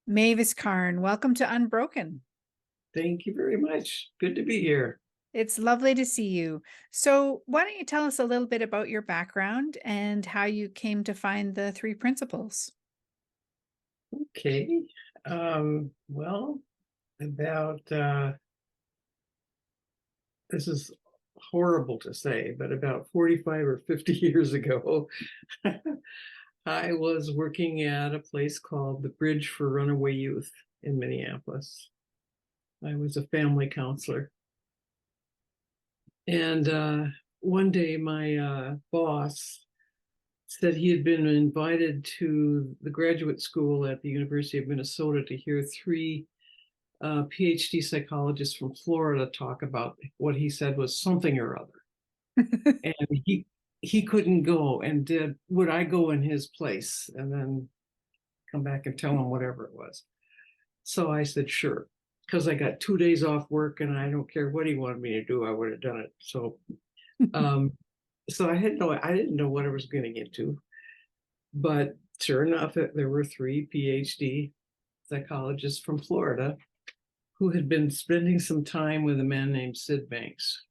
Mavis Karn, welcome to Unbroken. Thank you very much. Good to be here. It's lovely to see you. So, why don't you tell us a little bit about your background and how you came to find the three principles? Okay. Well, about this is horrible to say, but about 45 or 50 years ago, I was working at a place called the Bridge for Runaway Youth in Minneapolis. I was a family counselor. And one day, my boss said he had been invited to the graduate school at the University of Minnesota to hear three PhD psychologists from Florida talk about what he said was something or other. And he couldn't go, and would I go in his place and then come back and tell him whatever it was? So I said, sure, because I got 2 days off work and I don't care what he wanted me to do, I would have done it. Um, so I didn't know what I was getting into. But sure enough, there were three PhD psychologists from Florida who had been spending some time with a man named Sid Banks.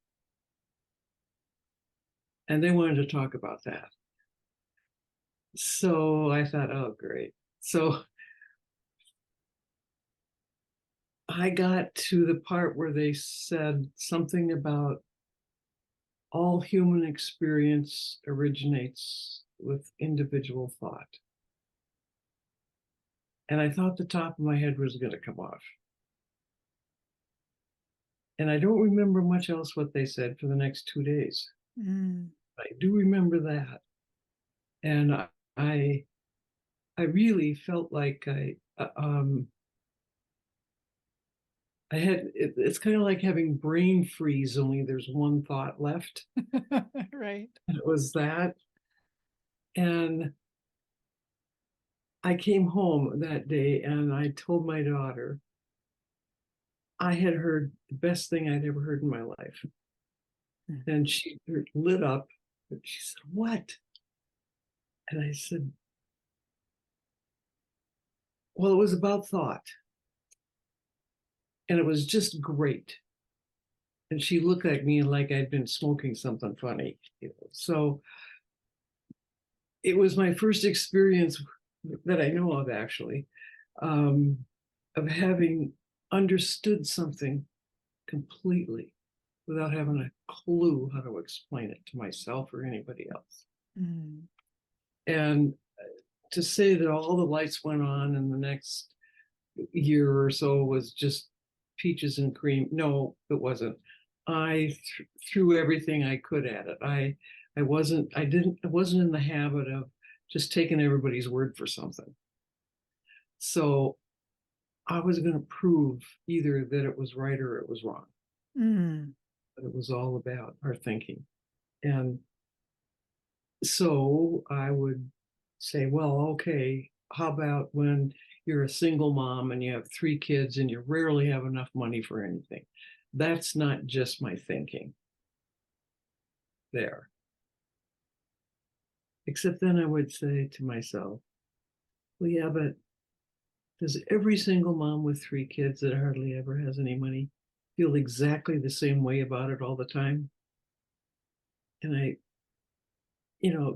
And they wanted to talk about that. So I thought, oh, great. So I got to the part where they said something about all human experience originates with individual thought. And I thought the top of my head was going to come off. And I don't remember much else what they said for the next 2 days. Mm. I do remember that. And I, I really felt like I had, it's kind of like having brain freeze, only there's one thought left. Right. And it was that. And I came home that day and I told my daughter I had heard the best thing I'd ever heard in my life. Mm. And she lit up and she said, what? And I said, well, it was about thought. And it was just great. And she looked at me like I'd been smoking something funny. So it was my first experience that I know of, actually, um, of having understood something completely without having a clue how to explain it to myself or anybody else. Mm. And to say that all the lights went on and the next year or so was just peaches and cream. No, it wasn't. I threw everything I could at it. I wasn't in the habit of just taking everybody's word for something. So I was going to prove either that it was right or it was wrong. Mm. But it was all about our thinking. And so I would say, well, okay, how about when you're a single mom and you have three kids and you rarely have enough money for anything? That's not just my thinking there. Except then I would say to myself, well, yeah, but does every single mom with three kids that hardly ever has any money feel exactly the same way about it all the time? And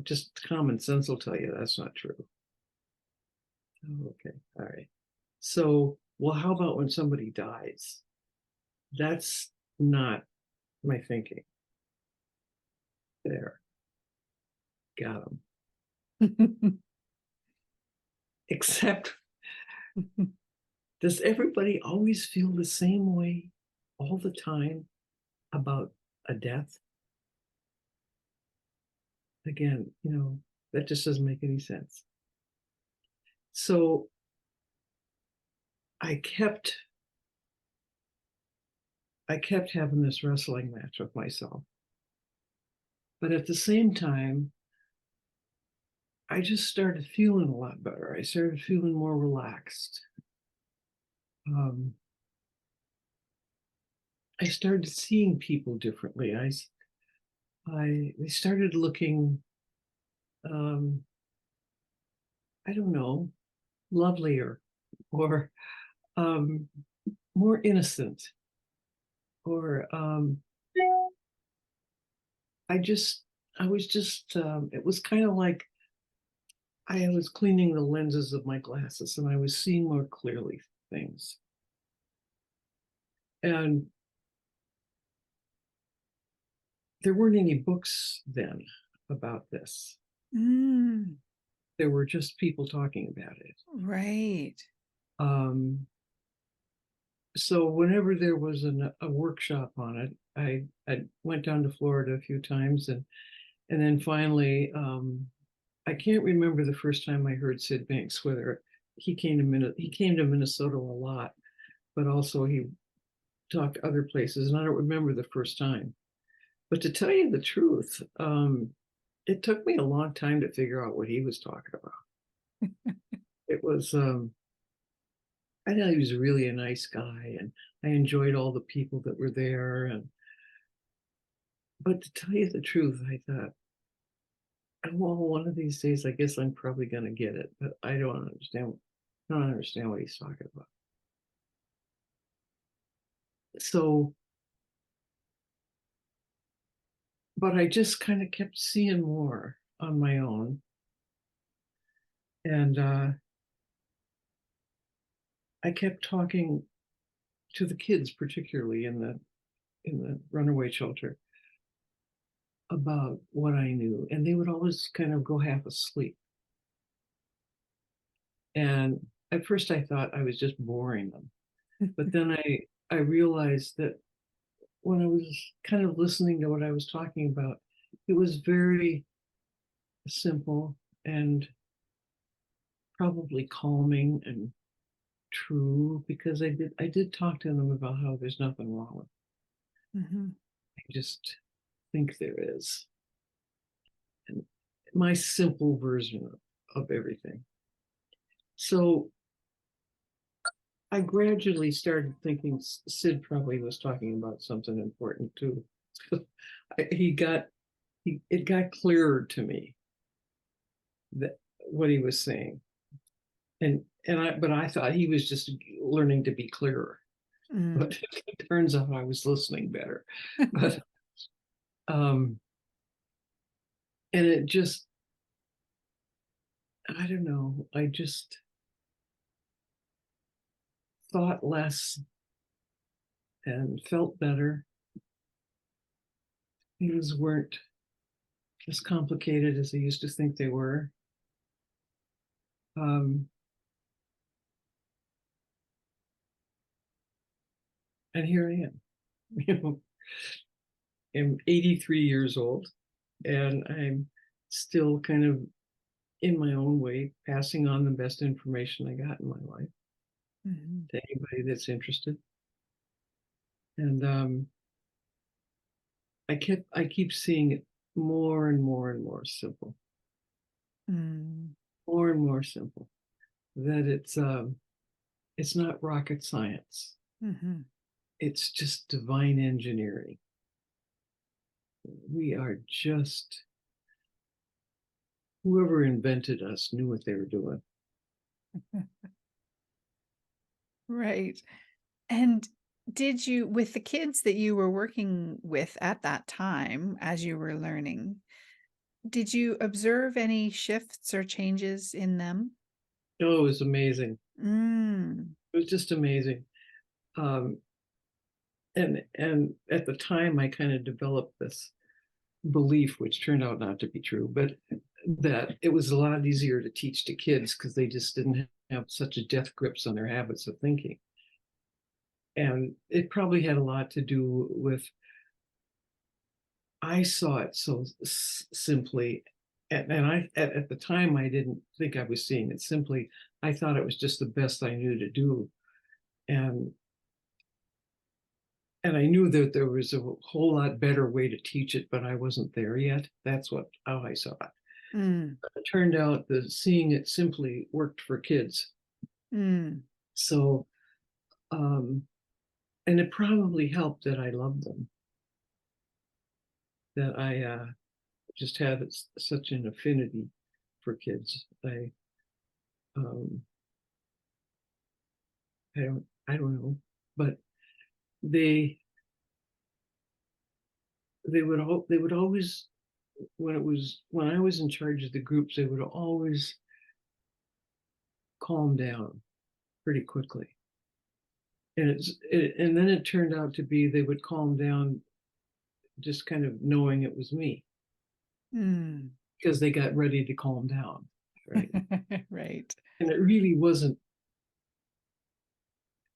just common sense will tell you that's not true. Oh, okay. All right. So, well, how about when somebody dies? That's not my thinking. There. Got them. Except, does everybody always feel the same way all the time about a death? Again, that just doesn't make any sense. So I kept I kept having this wrestling match with myself. But at the same time, I just started feeling a lot better. I started feeling more relaxed. Um, I started seeing people differently. They started looking, um, I don't know, lovelier or um, more innocent, or I just, I was just, it was kind of like I was cleaning the lenses of my glasses and I was seeing more clearly things. And there weren't any books then about this. Mm, There were just people talking about it. right. Um, so whenever there was a workshop on it, I went down to Florida a few times, and then finally, I can't remember the first time I heard Sid Banks. Whether he came to Minnesota a lot, but also he talked other places, and I don't remember the first time. But to tell you the truth, it took me a long time to figure out what he was talking about. It was I know he was really a nice guy, and I enjoyed all the people that were there. And but to tell you the truth, I thought, well, one of these days, I guess I'm probably going to get it, but I don't understand. I don't understand what he's talking about. So, but I just kind of kept seeing more on my own, and I kept talking to the kids, particularly in the runaway shelter, about what I knew, and they would always kind of go half asleep. And at first, I thought I was just boring them, but then I realized that when I was kind of listening to what I was talking about, it was very simple and probably calming and true, because I did talk to them about how there's nothing wrong with it. Mhm. I just think there is. And my simple version of everything. So I gradually started thinking Sid probably was talking about something important too. he got it got clearer to me that what he was saying, and I thought he was just learning to be clearer, Mm. but it turns out I was listening better. But and it just, I don't know, I just thought less and felt better. Things weren't as complicated as I used to think they were. Um, and here I am. You know, I'm 83 years old, and I'm still kind of in my own way passing on the best information I got in my life Mhm. to anybody that's interested. And I keep seeing it more and more and more simple, Mm. more and more simple. That it's not rocket science. Mhm. It's just divine engineering. We are just, whoever invented us knew what they were doing. Right. And did you, with the kids that you were working with at that time as you were learning, did you observe any shifts or changes in them? Oh, it was amazing. Mm. It was just amazing. Um, and at the time, I kind of developed this belief, which turned out not to be true, but that it was a lot easier to teach to kids because they just didn't have such a death grips on their habits of thinking. And it probably had a lot to do with, I saw it so simply. And at the time, I didn't think I was seeing it simply. I thought it was just the best I knew to do. And and I knew that there was a whole lot better way to teach it, but I wasn't there yet. That's how I saw it. Mm. It turned out that seeing it simply worked for kids. Mm. So, um, and it probably helped that I loved them, that I just had such an affinity for kids. Um, I don't know, but they they would always, when I was in charge of the groups, they would always calm down pretty quickly. And then it turned out to be they would calm down just kind of knowing it was me Mm. because they got ready to calm down, right? Right. And it really wasn't.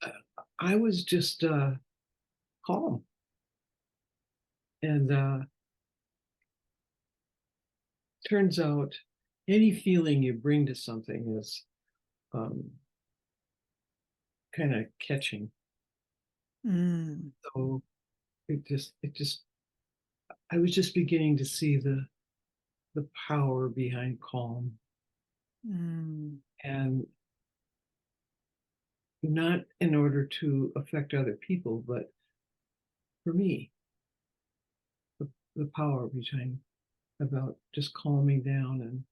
Uh, I was just calm, and turns out any feeling you bring to something is um, kind of catching. Mm. So it just I was just beginning to see the power behind calm, Mm. and not in order to affect other people, but for me, the power behind, about just calming down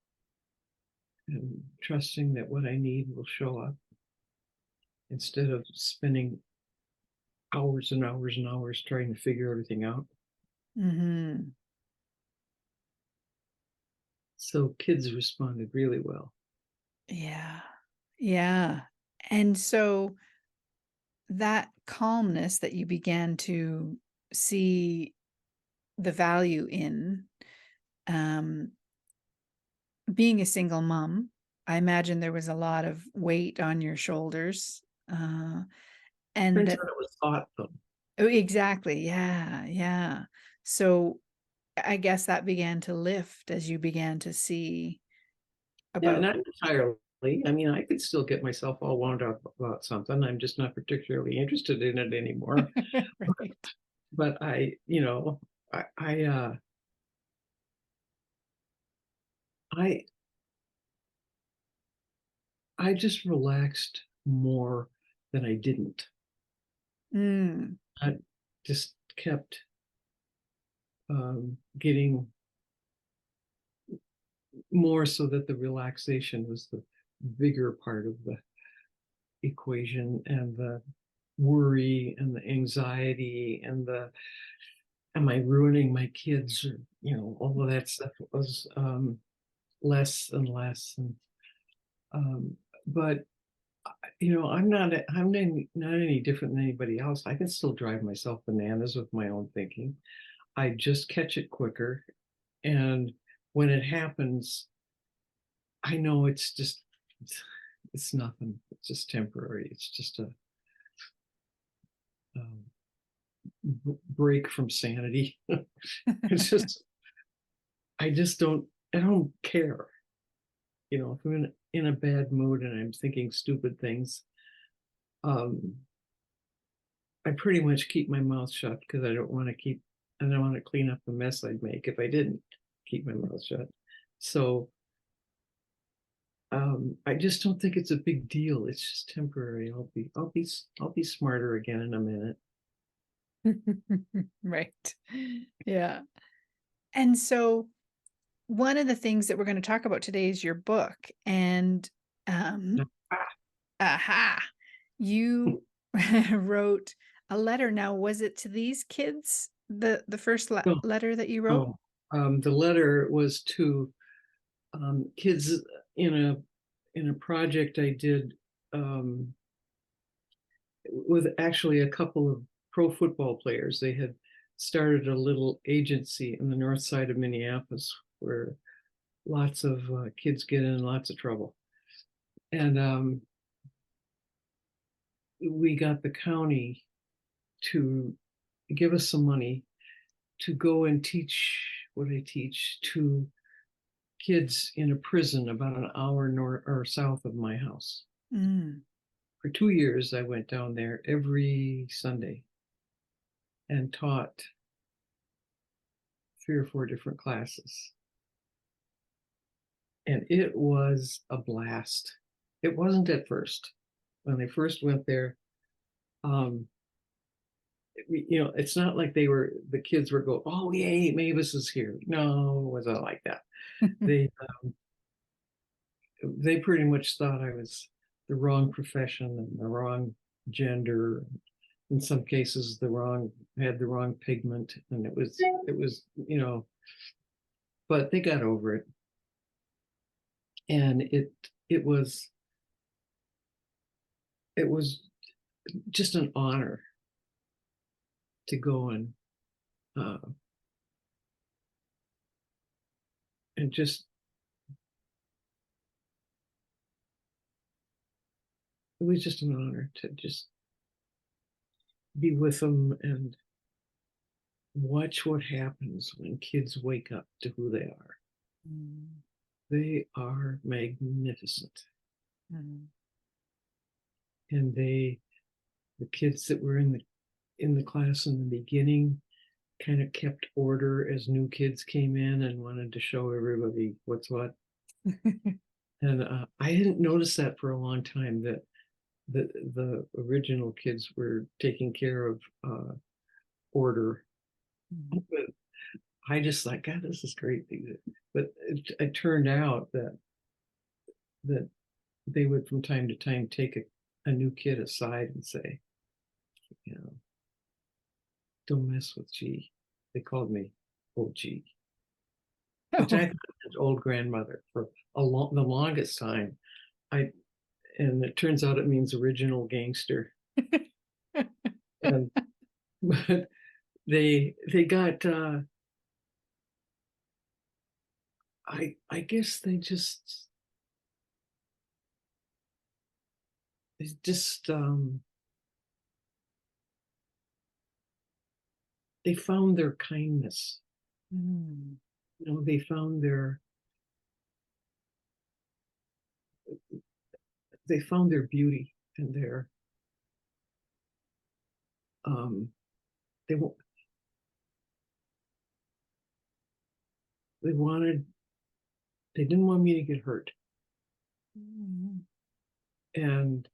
and trusting that what I need will show up instead of spending hours and hours and hours trying to figure everything out. Mhm. So kids responded really well. Yeah. Yeah. And so that calmness that you began to see the value in, um, being a single mom, I imagine there was a lot of weight on your shoulders, and Turns that out it was thought though. oh, exactly, yeah, yeah. So, I guess that began to lift as you began to see Yeah, about not entirely. I mean, I could still get myself all wound up about something. I'm just not particularly interested in it anymore. right. But I, I, uh, I, I just relaxed more than I didn't. Mm, I just kept getting more, so that the relaxation was the bigger part of the equation, and the worry and the anxiety and the am I ruining my kids, or all of that stuff was less and less. And um, but I'm not any different than anybody else. I can still drive myself bananas with my own thinking. I just catch it quicker, and when it happens, I know it's nothing. It's just temporary. It's just a um, break from sanity. It's just I don't care. If I'm in a bad mood and I'm thinking stupid things, um, I pretty much keep my mouth shut because I don't want to clean up the mess I'd make if I didn't keep my mouth shut. So I just don't think it's a big deal. It's just temporary. I'll be smarter again in a minute. right. Yeah. And so one of the things that we're gonna talk about today is your book, and, um aha, you wrote a letter. Now, was it to these kids, the first No, letter that you wrote? no. The letter was to kids in a project I did um, with actually a couple of pro football players. They had started a little agency in the north side of Minneapolis where lots of kids get in lots of trouble. And we got the county to give us some money to go and teach what I teach to kids in a prison about an hour north or south of my house. Mm, For 2 years, I went down there every Sunday and taught 3 or 4 different classes. And it was a blast. It wasn't at first. When I first went there, um, it's not like the kids were going, oh, yay, Mavis is here. No, it wasn't like that. They, they pretty much thought I was the wrong profession and the wrong gender. In some cases, had the wrong pigment, and it was, but they got over it, and it was just an honor to go uh, and just it was just an honor to just be with them and watch what happens when kids wake up to who they are. Mm, They are magnificent. mm, And the kids that were in the class in the beginning kind of kept order as new kids came in and wanted to show everybody what's what. And I didn't notice that for a long time, that the original kids were taking care of order. mm, But I just thought, God, this is great. But it turned out that they would from time to time take a new kid aside and say, you know, don't mess with G. They called me old G, which I Oh. thought was old grandmother for the longest time. I and it turns out it means original gangster. And but they got I guess they just they found their kindness. Mm, They found their beauty and their um they they wanted they didn't want me to get hurt, mm, and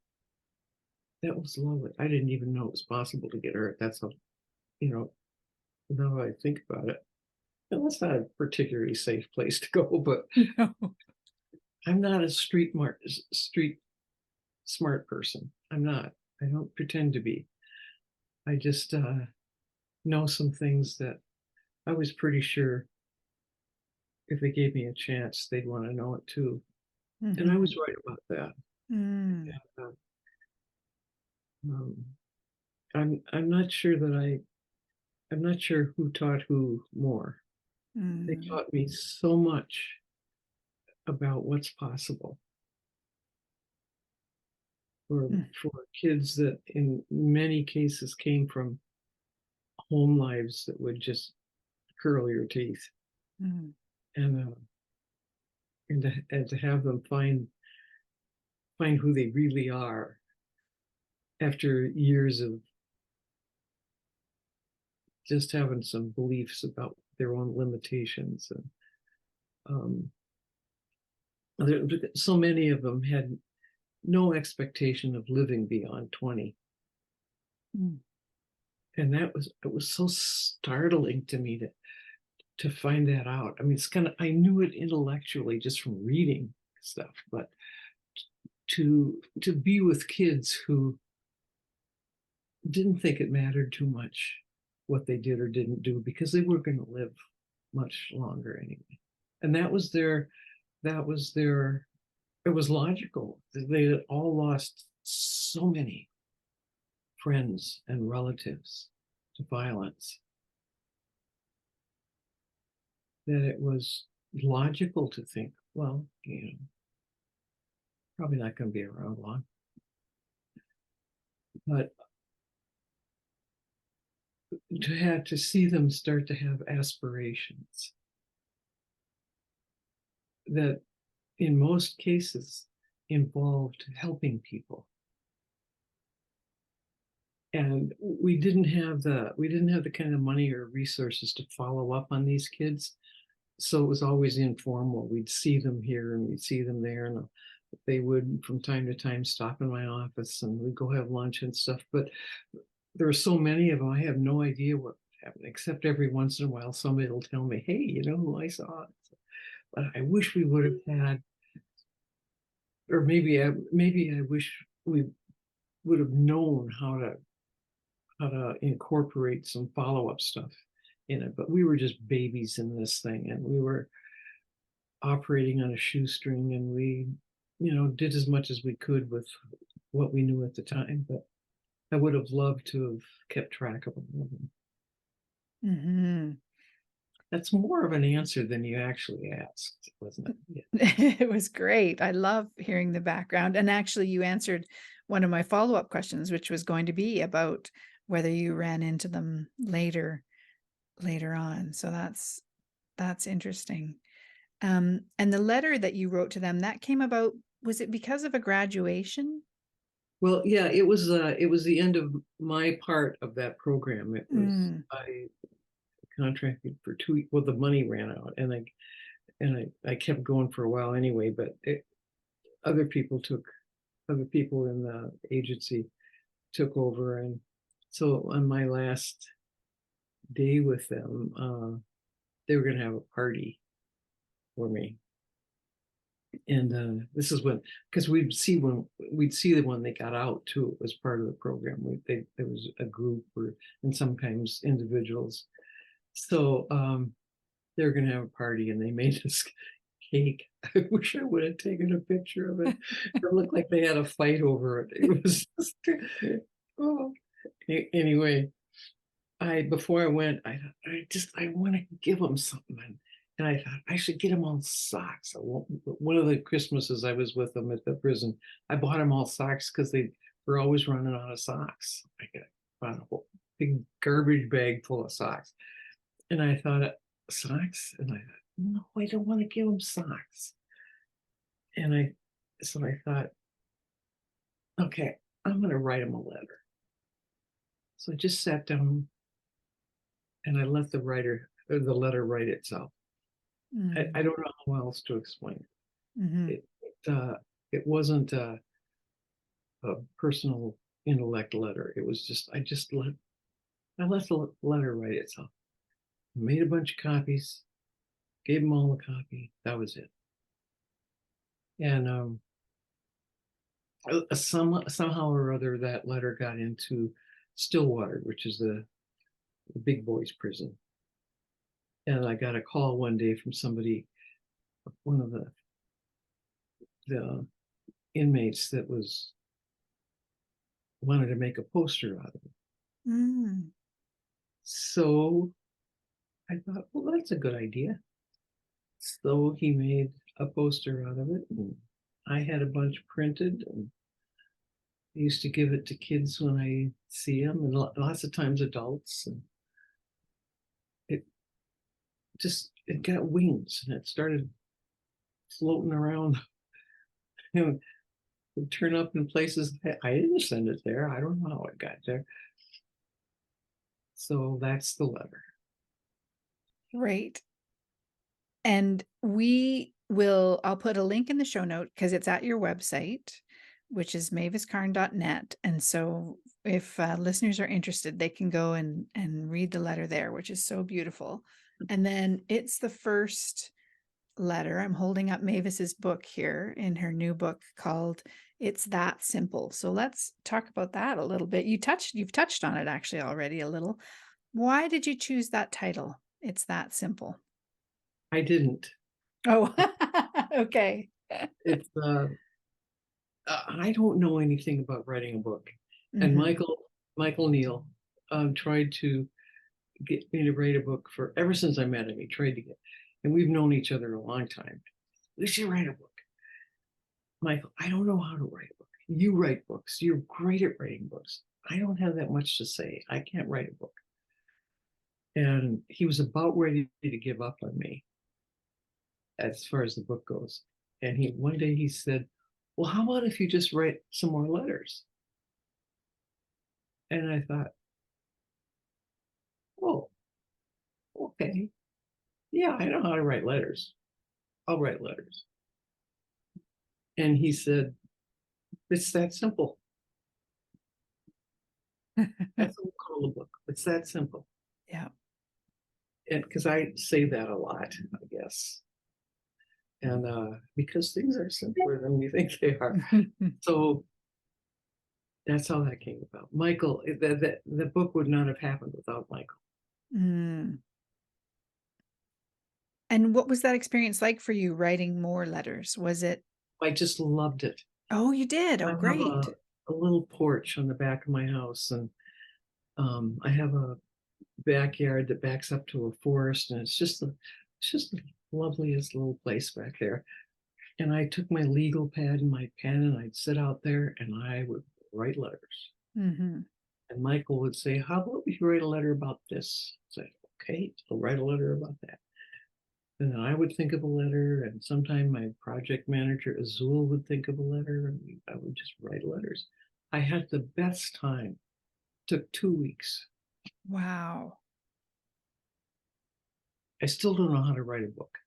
that was lovely. I didn't even know it was possible to get hurt. That's how, you know now I think about it, and that's not a particularly safe place to go. But no. I'm not a street smart person. I'm not. I don't pretend to be. I just know some things that I was pretty sure if they gave me a chance, they'd want to know it too. And I Mhm, was right about that. mm, Yeah. Um, I'm not sure I'm not sure who taught who more. They mm, taught me so much about what's possible for mm, for kids that in many cases came from home lives that would just curl your teeth, mm, and to have them find who they really are after years of just having some beliefs about their own limitations. And um, so many of them had no expectation of living beyond 20. mm, And it was so startling to me to find that out. I mean, it's kind of, I knew it intellectually just from reading stuff, but to be with kids who didn't think it mattered too much what they did or didn't do, because they were going to live much longer anyway. And that was their it was logical. They had all lost so many friends and relatives to violence that it was logical to think, well, probably not going to be around long. But to see them start to have aspirations that in most cases involved helping people, and we didn't have the kind of money or resources to follow up on these kids, so it was always informal. We'd see them here and we'd see them there, and they would from time to time stop in my office and we'd go have lunch and stuff. But there are so many of them, I have no idea what happened, except every once in a while somebody will tell me, hey, you know who I saw. But I wish we would have had, or maybe I wish would have known how to incorporate some follow-up stuff in it. But we were just babies in this thing, and we were operating on a shoestring, and we, did as much as we could with what we knew at the time. But I would have loved to have kept track of them. Mhm. That's more of an answer than you actually asked, wasn't it? Yeah. It was great. I love hearing the background, and actually you answered one of my follow-up questions, which was going to be about whether you ran into them later on. So that's interesting. And the letter that you wrote to them, that came about, was it because of a graduation? Well, yeah, it was the end of my part of that program. It was Mm, I contracted for 2 weeks. Well, the money ran out, and I kept going for a while anyway. But other people took other people in the agency took over, and so on my last day with them, they were going to have a party for me. And this is when, because we'd see them when they got out too. It was part of the program. There was a group, and sometimes individuals. So they were going to have a party, and they made this cake. I wish I would have taken a picture of it. It looked like they had a fight over it. It was just, oh. Anyway, I before I went, I want to give them something, and I thought I should get them all socks. One of the Christmases I was with them at the prison, I bought them all socks because they were always running out of socks. Bought a whole big garbage bag full of socks, and I thought, socks, and I thought, no, I don't want to give them socks. And I thought, okay, I'm going to write them a letter. So I just sat down and I let the letter write itself. mm, I don't know how else to explain mhm. it. It wasn't a personal intellect letter. It was just I let the letter write itself. Made a bunch of copies, gave them all a copy. That was it. And somehow or other that letter got into Stillwater, which is the big boys prison. And I got a call one day from somebody, one of the inmates that was wanted to make a poster out of it. Mm. So I thought, well, that's a good idea. So he made a poster out of it, and I had a bunch printed, and I used to give it to kids when I see them, and lots of times adults. And it it got wings, and it started floating around. You know, would turn up in places that I didn't send it there. I don't know how it got there. So that's the letter. Right. And I'll put a link in the show note because it's at your website, which is maviskarn.net. And so if listeners are interested, they can go and read the letter there, which is so beautiful. And then it's the first letter. I'm holding up Mavis's book here in her new book called It's That Simple. So let's talk about that a little bit. You've touched on it actually already a little. Why did you choose that title? It's That Simple. I didn't. Oh, okay. It's I don't know anything about writing a book, and Mhm. Michael Neal tried to get me to write a book for ever since I met him. He tried to get, and we've known each other a long time. We should write a book. Michael, I don't know how to write a book. You write books. You're great at writing books. I don't have that much to say. I can't write a book. And he was about ready to give up on me as far as the book goes. And one day he said, well, how about if you just write some more letters? And I thought, oh, okay. Yeah, I know how to write letters. I'll write letters. And he said, it's that simple. That's what we call the book. It's that simple. Yeah. And because I say that a lot, I guess. And because things are simpler than we think they are. So That's how that came about. Michael, the book would not have happened without Michael. Mm. And what was that experience like for you writing more letters? Was it I just loved it. Oh, you did? Oh, I have great. a little porch on the back of my house, and I have a backyard that backs up to a forest, and it's just the loveliest little place back there. And I took my legal pad and my pen, and I'd sit out there and I would write letters. Mhm. And Michael would say, "How about if you write a letter about this?" I'd say, "Okay, I'll write a letter about that." And then I would think of a letter, and sometime my project manager Azul would think of a letter, and I would just write letters. I had the best time. Took 2 weeks. Wow. I still don't know how to write a book.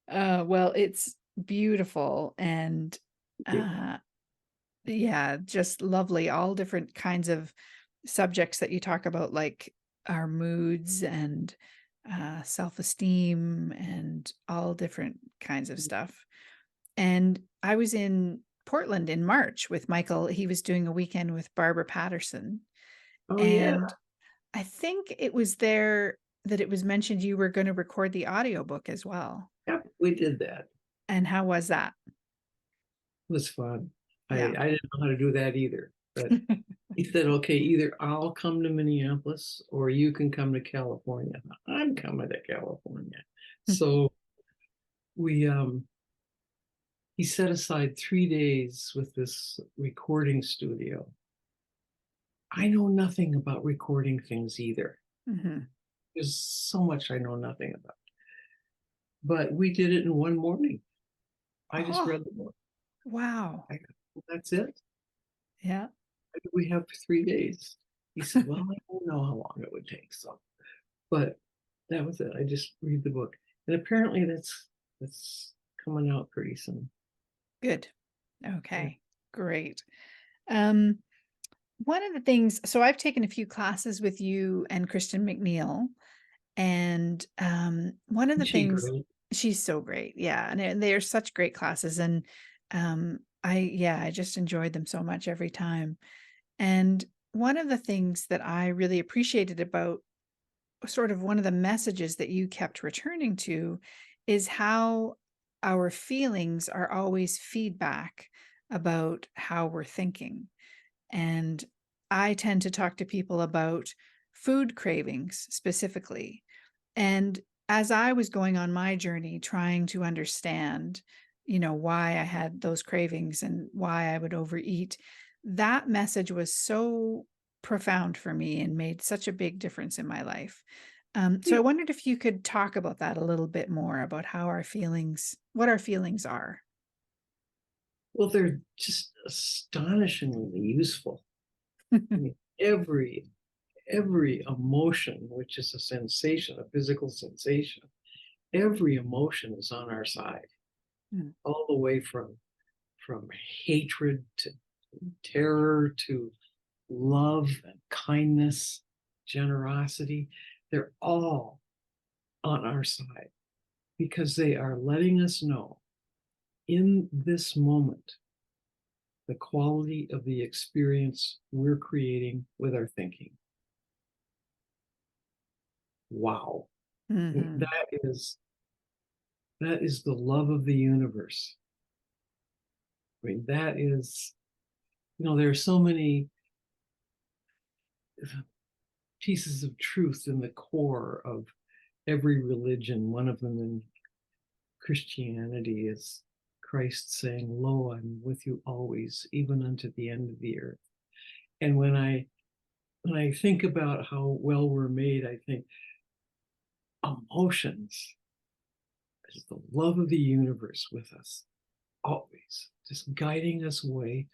Well, it's beautiful and, uh, yeah, just lovely, all different kinds of subjects that you talk about, like our moods and, self-esteem and all different kinds of stuff. And I was in Portland in March with Michael. He was doing a weekend with Barbara Patterson, Oh yeah, and I think it was there that it was mentioned you were gonna record the audiobook as well. yep, we did that. And how was that? It was fun. Yeah. I didn't know how to do that either, but he said, "Okay, either I'll come to Minneapolis or you can come to California." I'm coming to California. So we he set aside 3 days with this recording studio. I know nothing about recording things either. Mhm. There's so much I know nothing about. But we did it in one morning. I just Oh, read the book. wow. I, that's it. Yeah. We have 3 days. He said, "Well, I don't know how long it would take." So, but that was it. I just read the book. And apparently that's coming out pretty soon. Good. Yeah. Okay. Great. Um, one of the things so I've taken a few classes with you and Christian McNeil, and, one of the Is she things great? she's so great, yeah, and they are such great classes, and, I just enjoyed them so much every time, and one of the things that I really appreciated about sort of one of the messages that you kept returning to is how our feelings are always feedback about how we're thinking. And I tend to talk to people about food cravings specifically. And as I was going on my journey trying to understand, why I had those cravings and why I would overeat, that message was so profound for me and made such a big difference in my life. So Yeah. I wondered if you could talk about that a little bit more about what our feelings are. Well, they're just astonishingly useful. I mean, every emotion, which is a sensation, a physical sensation, every emotion is on our side, Mm, all the way from hatred to terror to love and kindness, generosity. They're all on our side because they are letting us know in this moment the quality of the experience we're creating with our thinking. Wow. mhm, That is the love of the universe. I mean, that is, there are so many pieces of truth in the core of every religion. One of them in Christianity is Christ saying, "Lo, I'm with you always, even unto the end of the earth." And when I think about how well we're made, I think emotions is the love of the universe with us, always, just guiding us away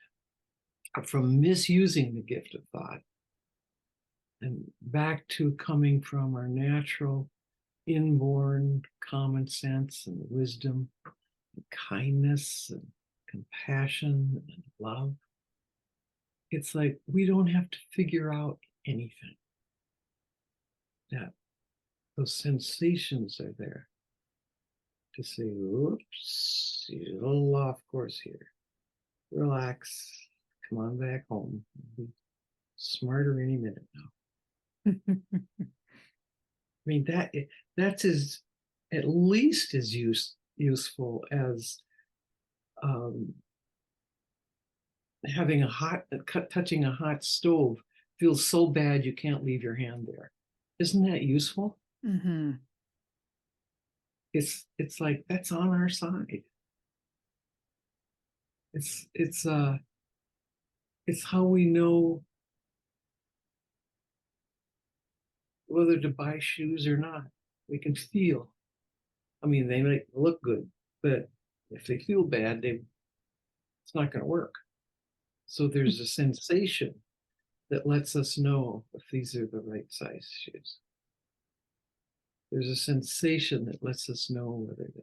from misusing the gift of thought and back to coming from our natural, inborn common sense and wisdom, and kindness and compassion and love. It's like we don't have to figure out anything, that those sensations are there to say, "Oops, you're a little off course here." relax, come on back home. You'll be smarter any minute now. I mean, that's as at least as useful as um, having a touching a hot stove feels so bad you can't leave your hand there. Isn't that useful? Mhm. It's like that's on our side. It's how we know whether to buy shoes or not. We can feel. I mean, they might look good, but if they feel bad, it's not going to work. So there's a sensation that lets us know if these are the right size shoes. There's a sensation that lets us know whether to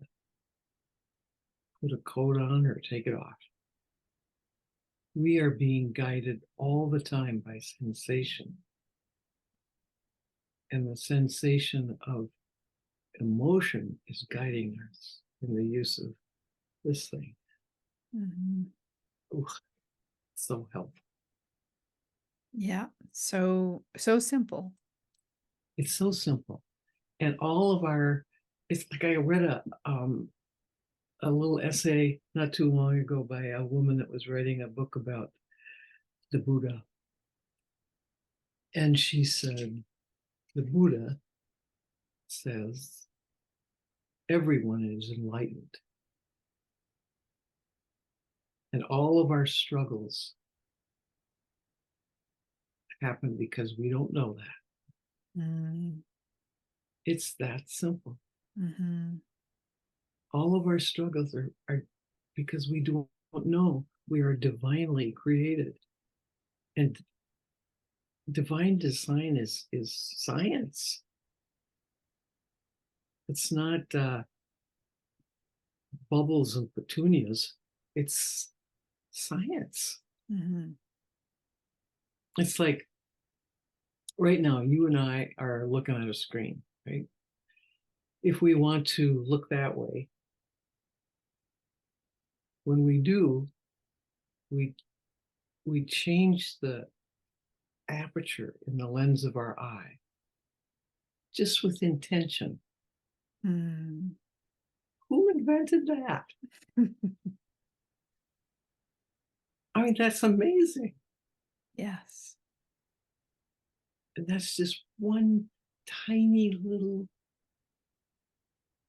put a coat on or take it off. We are being guided all the time by sensation. And the sensation of emotion is guiding us in the use of this thing. Mhm. Ooh, so helpful. Yeah. So simple. It's so simple. And all of it's like I read a little essay not too long ago by a woman that was writing a book about the Buddha. And she said, the Buddha says everyone is enlightened. And all of our struggles happen because we don't know that. Mm. It's that simple. Mhm. All of our struggles are because we don't know we are divinely created. And divine design is science. It's not bubbles and petunias. It's science. Mhm. It's like right now, you and I are looking at a screen, right? If we want to look that way, when we do, we we change the aperture in the lens of our eye, just with intention. Mm. Who invented that? I mean, that's amazing. Yes. And that's just one tiny little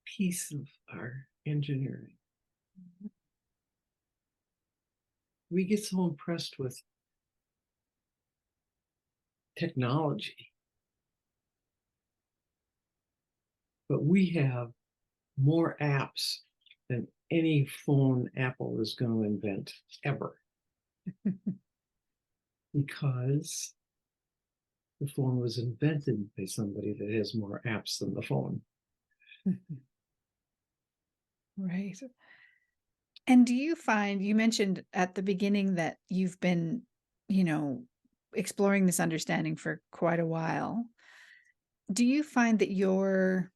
piece of our engineering. We get so impressed with technology, but we have more apps than any phone Apple is going to invent ever because the phone was invented by somebody that has more apps than the phone. Right. And do you find you mentioned at the beginning that you've been, you know, exploring this understanding for quite a while. Do you find that your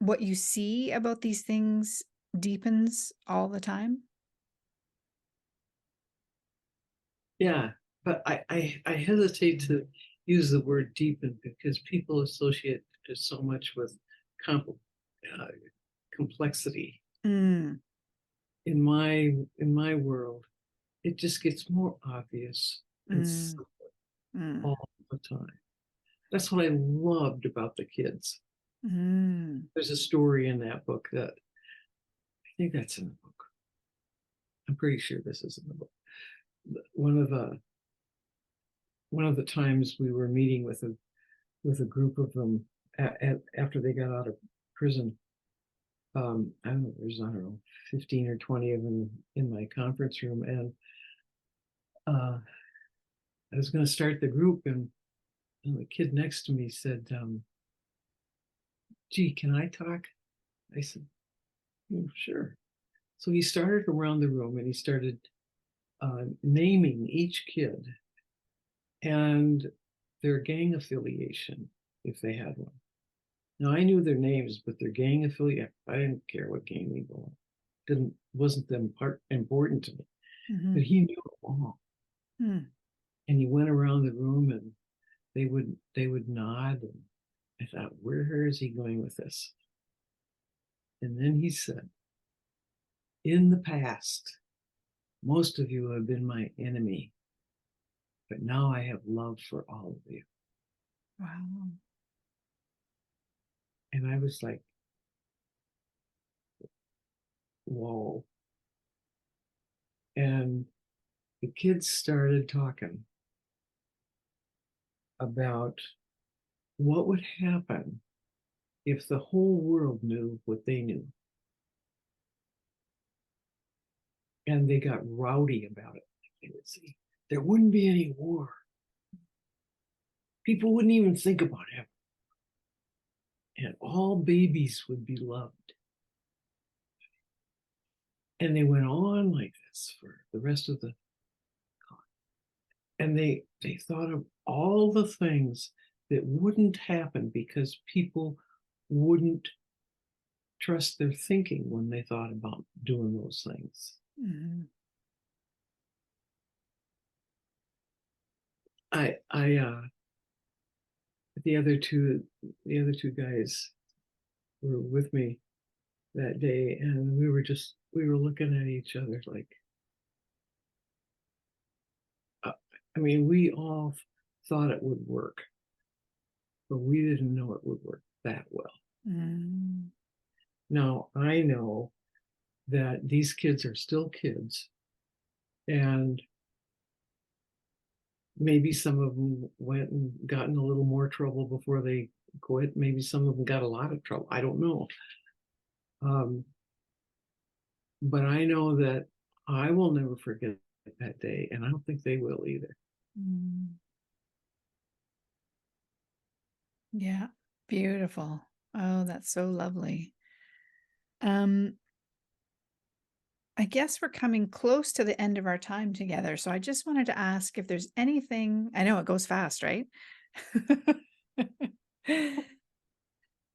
what you see about these things deepens all the time? Yeah, but I hesitate to use the word deepen because people associate it so much with compl- uh, complexity. Mm, In my world, it just gets more obvious and mm, simple mm, all the time. That's what I loved about the kids. mm, There's a story in that book that I think that's in the book. I'm pretty sure this is in the book. One of the one of the times we were meeting with a group of them after they got out of prison. I don't know, there's I don't know 15 or 20 of them in my conference room, and I was going to start the group, and the kid next to me said, "Gee, can I talk?" I said, "Sure." So he started around the room and he started naming each kid and their gang affiliation if they had one. Now I knew their names, but their gang affiliate, I didn't care what gang they belonged. Didn't wasn't them part important to me. Mhm. but he knew it all. Mm. And he went around the room and they would nod. And I thought, where is he going with this? And then he said, in the past, most of you have been my enemy, but now I have love for all of you. Wow. And I was like, whoa. And the kids started talking about what would happen if the whole world knew what they knew. And they got rowdy about it. They would say, there wouldn't be any war. People wouldn't even think about it. And all babies would be loved. And they went on like this for the rest of the con. And they thought of all the things that wouldn't happen because people wouldn't trust their thinking when they thought about doing those things. Mhm. I the other two the other two guys were with me that day, and we were looking at each other like, uh, I mean, we all thought it would work, but we didn't know it would work that well. Mm. Now I know that these kids are still kids, and maybe some of them went and got in a little more trouble before they quit. Maybe some of them got a lot of trouble. I don't know. Um, but I know that I will never forget that day, and I don't think they will either. Mm. Yeah. Beautiful. Oh, that's so lovely. Um, I guess we're coming close to the end of our time together. So I just wanted to ask if there's anything, I know it goes fast, right?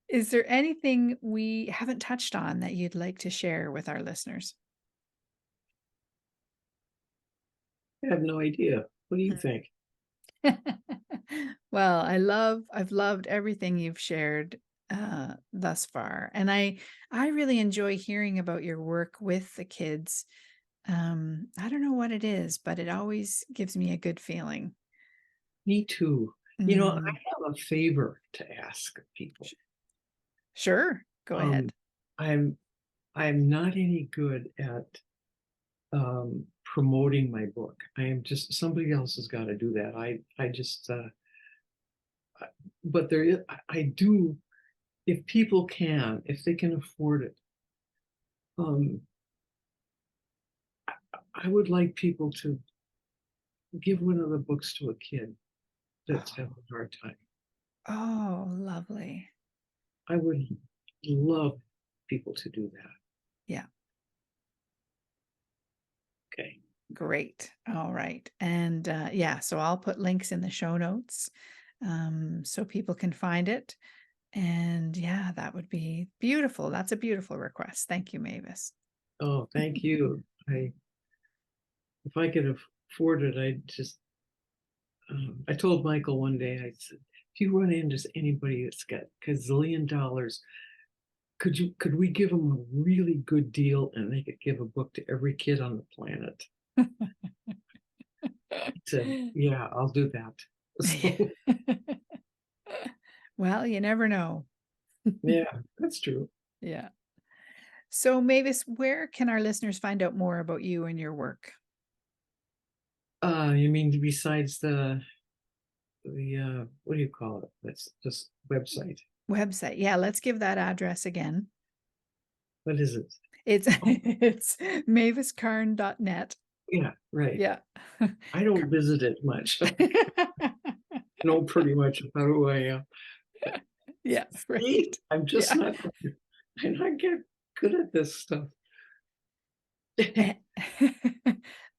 Is there anything we haven't touched on that you'd like to share with our listeners? I have no idea. What do you think? Well, I've loved everything you've shared thus far. And I really enjoy hearing about your work with the kids. I don't know what it is, but it always gives me a good feeling. Me too. I Mm, have a favor to ask of people. sh- sure, go Um, ahead. I'm I'm not any good at promoting my book. I am just somebody else has got to do that. I just but there is I do, if people can, if they can afford it. Um, I would like people to give one of the books to a kid that's Oh, having a hard time. oh, lovely. I would love people to do that. Yeah, Okay. great. All right. And yeah, so I'll put links in the show notes so people can find it. And yeah, that would be beautiful. That's a beautiful request. Thank you, Mavis. Oh, thank you. If I could afford it, I told Michael one day, I said, if you run into anybody that's got gazillion dollars, could we give them a really good deal and they could give a book to every kid on the planet? He said, yeah, I'll do that. So Well, you never know. yeah, that's true. Yeah. So, Mavis, where can our listeners find out more about you and your work? You mean besides the what do you call it? That's just website. Website. Yeah, let's give that address again. What is it? It's Oh, it's maviskarn.net. yeah, right. Yeah. I don't visit it much. Know pretty much about who I am. Yeah, See, right. I'm just Yeah. not. I'm not get good at this stuff. Eh,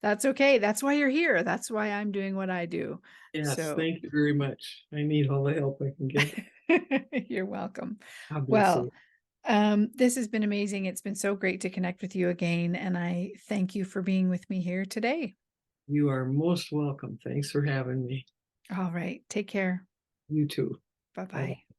That's okay. That's why you're here. That's why I'm doing what I do. Yes, So thank you very much. I need all the help I can get. you're welcome. God bless Well, you. This has been amazing. It's been so great to connect with you again, and I thank you for being with me here today. You are most welcome. Thanks for having me. All right. Take care. You too. Bye Bye. bye.